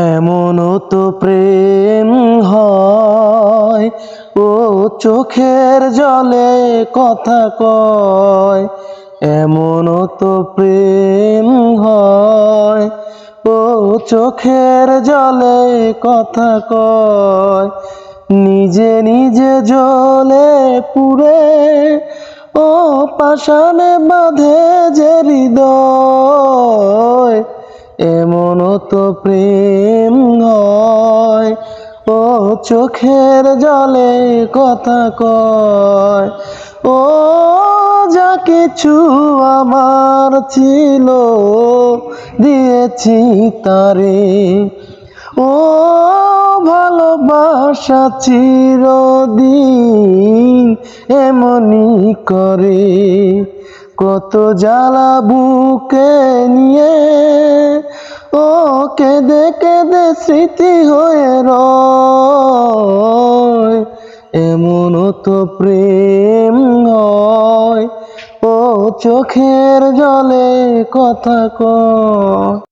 এমনও তো প্রেম হয়, ও চোখের জলে কথা কয়। এমনও তো প্রেম হয়, ও চোখের জলে কথা কয়। নিজে নিজে জ্বলে পুড়ে, ও পাষাণে বাঁধে যে হৃদয়। এমনও তো প্রেম হয়, ও চোখের জলে কথা কয়। ও যা কিছু আমার ছিল দিয়েছি তারে, ও ভালোবাসা চিরদিন এমনি করে। কত জ্বালা বুকে নিয়ে, ও কেঁদে কেঁদে স্মৃতি হয়ে রয়। এমনও তো প্রেম হয়, ও চোখের জলে কথা কয়।